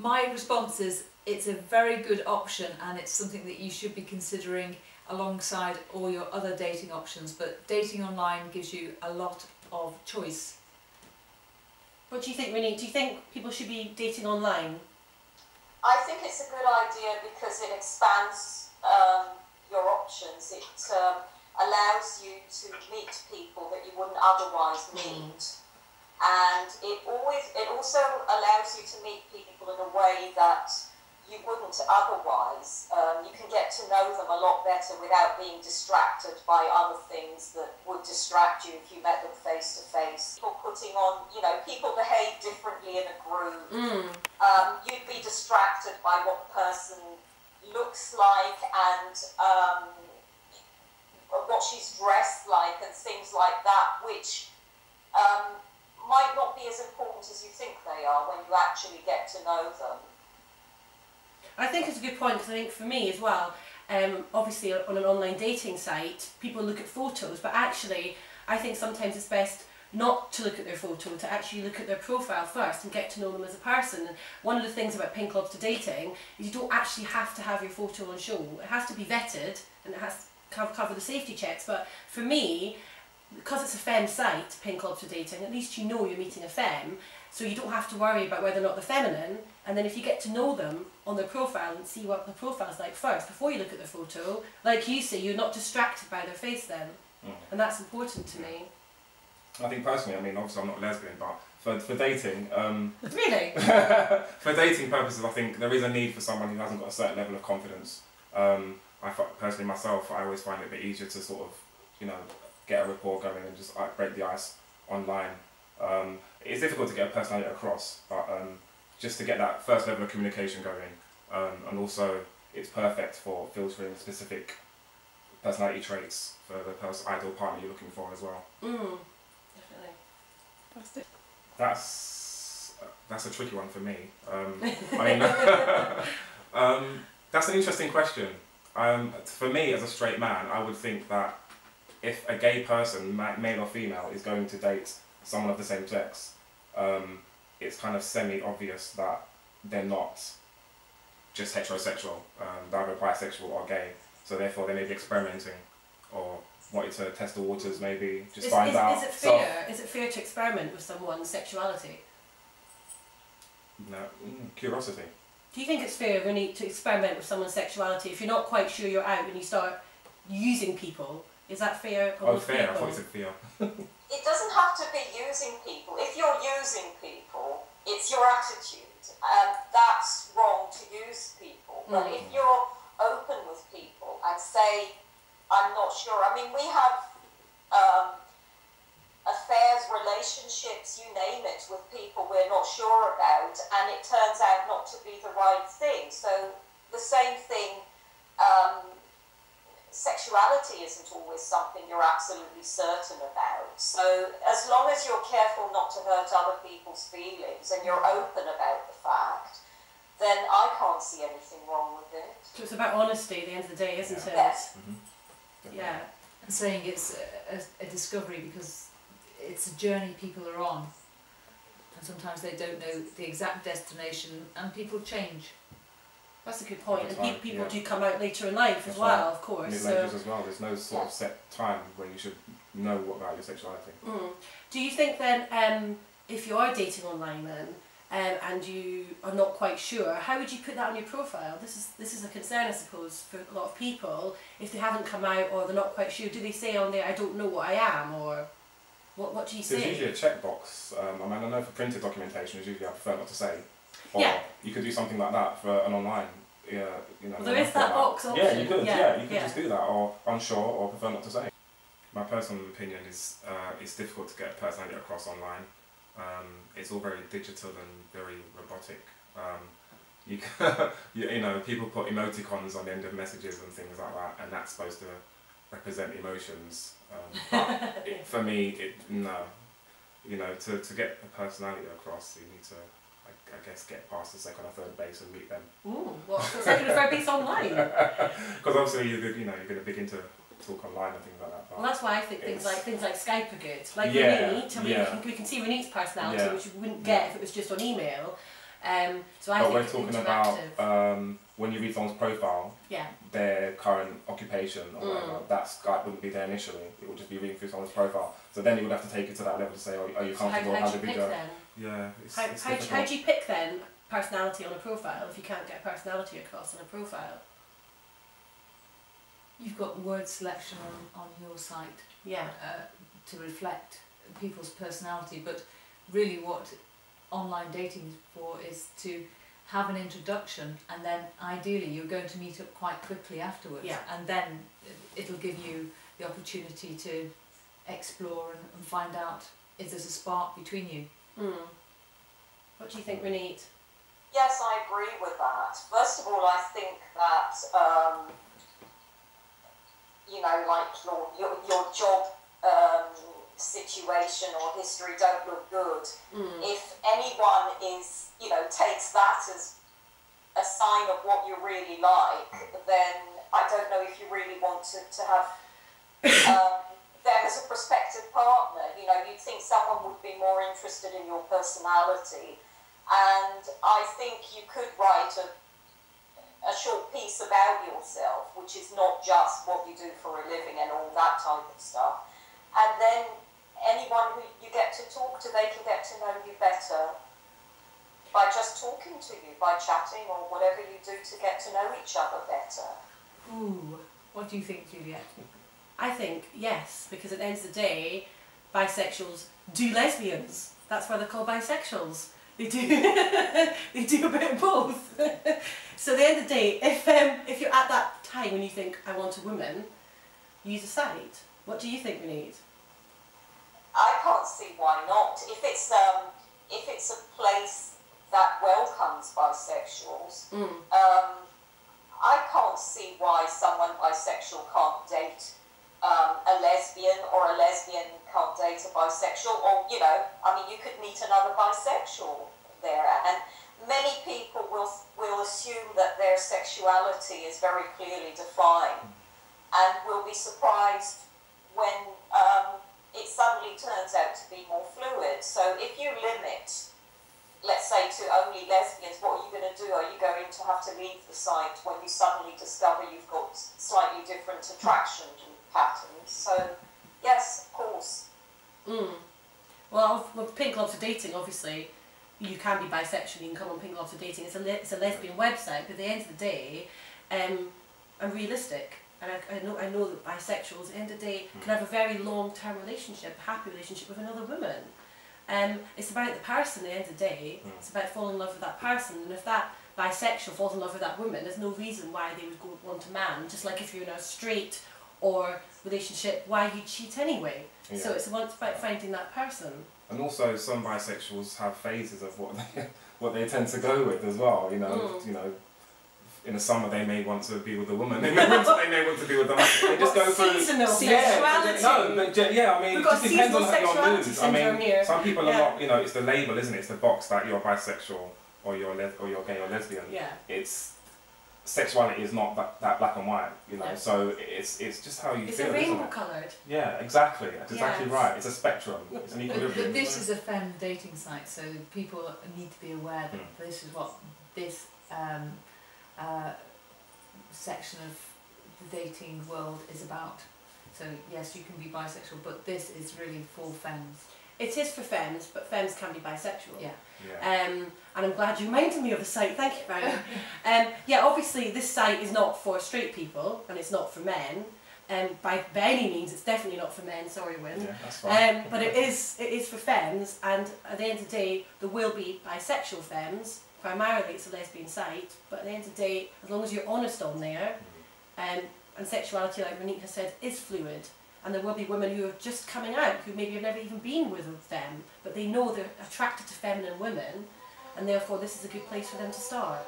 My response is it's a very good option, and it's something that you should be considering alongside all your other dating options, but dating online gives you a lot of choice. What do you think, Renee? Do you think people should be dating online? I think it's a good idea because it expands your options. It allows you to meet people that you wouldn't otherwise meet. And it also allows you to meet people in a way that you wouldn't otherwise. You can get to know them a lot better without being distracted by other things that would distract you if you met them face to face. People putting on, people behave differently in a group. You'd be distracted by what the person looks like and what she's dressed like and things like that, which might not be as important as you think they are when you actually get to know them. I think it's a good point, because I think for me as well, obviously on an online dating site, people look at photos, but actually I think sometimes it's best not to look at their photo, to actually look at their profile first and get to know them as a person. And one of the things about Pink Lobster Dating is you don't actually have to have your photo on show. It has to be vetted and it has to cover the safety checks, but for me, because it's a femme site, Pink Lobster Dating, at least you know you're meeting a femme, so you don't have to worry about whether or not they're feminine. And then if you get to know them on their profile and see what the profile's like first, before you look at their photo, like you say, you're not distracted by their face then. And that's important to me. I think personally, I mean, obviously I'm not lesbian, but for dating... Really? For dating purposes, I think there is a need for someone who hasn't got a certain level of confidence. Personally myself, I always find it a bit easier to sort of, get a rapport going and just break the ice online. It's difficult to get a personality across, but just to get that first level of communication going, and also it's perfect for filtering specific personality traits for the ideal partner you're looking for as well. Definitely. That's a tricky one for me. That's an interesting question. For me, as a straight man, I would think that if a gay person, male or female, is going to date someone of the same sex, it's kind of semi-obvious that they're not just heterosexual, they're either bisexual or gay, so therefore they may be experimenting or wanting to test the waters, maybe just find out. Is it fair to experiment with someone's sexuality? No, curiosity. Do you think it's fair, Renee, to experiment with someone's sexuality if you're not quite sure you're out and you start using people? Is that fair? Oh, fair. I thought you said fear. It doesn't have to be using people. If you're using people, it's your attitude. That's wrong to use people. But if you're open with people and say, I'm not sure. I mean, we have affairs, relationships, you name it, with people we're not sure about, and it turns out not to be the right thing. So the same thing, sexuality isn't always something you're absolutely certain about. So as long as you're careful not to hurt other people's feelings and you're open about the fact, then I can't see anything wrong with it. So it's about honesty at the end of the day, isn't it? Yes. Yeah. And saying it's a discovery because it's a journey people are on, and sometimes they don't know the exact destination, and people change. That's a good point. And people do come out later in life as well, of course. Mid-ages as well. There's no sort of set time where you should know about your sexuality. Do you think then, if you are dating online then, and you are not quite sure, how would you put that on your profile? This is a concern, I suppose, for a lot of people. If they haven't come out or they're not quite sure, do they say on there, I don't know what I am, or what do you say? There's usually a checkbox. I know for printed documentation, it's usually I prefer not to say. Or you could do something like that for an online. Well, there is that box option. Yeah, you could. Yeah, you could just do that, or unsure, or prefer not to say. My personal opinion is it's difficult to get a personality across online. It's all very digital and very robotic. People put emoticons on the end of messages and things like that, and that's supposed to represent emotions. But for me, no. To get a personality across, you need to, I guess, get past the second or third base and meet them. Ooh, what's the second or third base online? Because obviously you're going to begin to talk online and things like that. Well, that's why I think things like Skype are good. Like Renee, we can see Renee's personality, which we wouldn't get if it was just on email. So I But think we're it's talking interactive. about when you read someone's profile, Yeah. their current occupation or whatever, that wouldn't be there initially. It would just be reading through someone's profile. So then you would have to take it to that level to say, oh, are you So comfortable? how do you do we pick go? then? Yeah, it's How difficult. do you pick then personality on a profile if you can't get personality across on a profile? You've got word selection on your site Yeah. to reflect people's personality, but really what online dating is for is to have an introduction, and then ideally you're going to meet up quite quickly afterwards, Yeah. and then it'll give you the opportunity to explore and find out if there's a spark between you. What do you think, Renee? Yes, I agree with that. First of all, I think that you know, like your job situation or history don't look good. If anyone is, you know, takes that as a sign of what you really like, then I don't know if you really want to have them as a prospective partner. You know, you'd think someone would be more interested in your personality, and I think you could write a short piece about yourself, which is not just what you do for a living and all that type of stuff. And then anyone who you get to talk to, they can get to know you better by just talking to you, by chatting or whatever you do to get to know each other better. Ooh, what do you think, Juliet? I think yes, because at the end of the day, bisexuals do lesbians. That's why they're called bisexuals. They do they do a bit of both. So at the end of the day, if you're at that time when you think I want a woman, use a site. What do you think we need? I can't see why not. If it's a place that welcomes bisexuals, I can't see why someone bisexual can't date a lesbian, or a lesbian can't date a bisexual, or, you know, I mean, you could meet another bisexual there, and many people will assume that their sexuality is very clearly defined, and will be surprised when it suddenly turns out to be more fluid. So if you limit, let's say, to only lesbians, what are you going to do? Are you going to have to leave the site when you suddenly discover you've got slightly different attraction patterns? So yes, of course. Well, with Pink Lobster Dating, obviously, you can be bisexual, you can come on Pink Lobster Dating. It's a lesbian website, but at the end of the day, I'm realistic. And I know that bisexuals, at the end of the day, can have a very long-term relationship, happy relationship with another woman. It's about the person at the end of the day. It's about falling in love with that person. And if that bisexual falls in love with that woman, there's no reason why they would go want a man. Just like if you're in a straight or relationship, why you cheat anyway. Yeah. So it's about finding that person. And also, some bisexuals have phases of what they tend to go with as well. You know, in the summer they may want to be with a woman. In the winter they may want to be with a man. They just go through seasonal sexuality. I mean, We've it got just depends on your sexuality mood. I syndrome mean, here. some people are not. You know, it's the label, isn't it? It's the box that you're bisexual or you're gay or lesbian. Yeah. It's sexuality is not that black and white. You know, so it's just how you It's feel. a rainbow isn't it? coloured. Yeah, exactly. That's exactly right. It's a spectrum. It's an equilibrium. But this is a femme dating site, so people need to be aware that this is what this section of the dating world is about. So yes, you can be bisexual, but this is really for femmes. It is for femmes, but femmes can be bisexual. Yeah. Yeah. And I'm glad you reminded me of the site, thank you, Brian. Yeah, obviously this site is not for straight people, and it's not for men. By any means, it's definitely not for men, sorry Win. Yeah, that's fine. But it is for femmes, and at the end of the day, there will be bisexual femmes. Primarily it's a lesbian site, but at the end of the day, as long as you're honest on there, and sexuality, like Renee has said, is fluid. And there will be women who are just coming out, who maybe have never even been with them, but they know they're attracted to feminine women, and therefore this is a good place for them to start.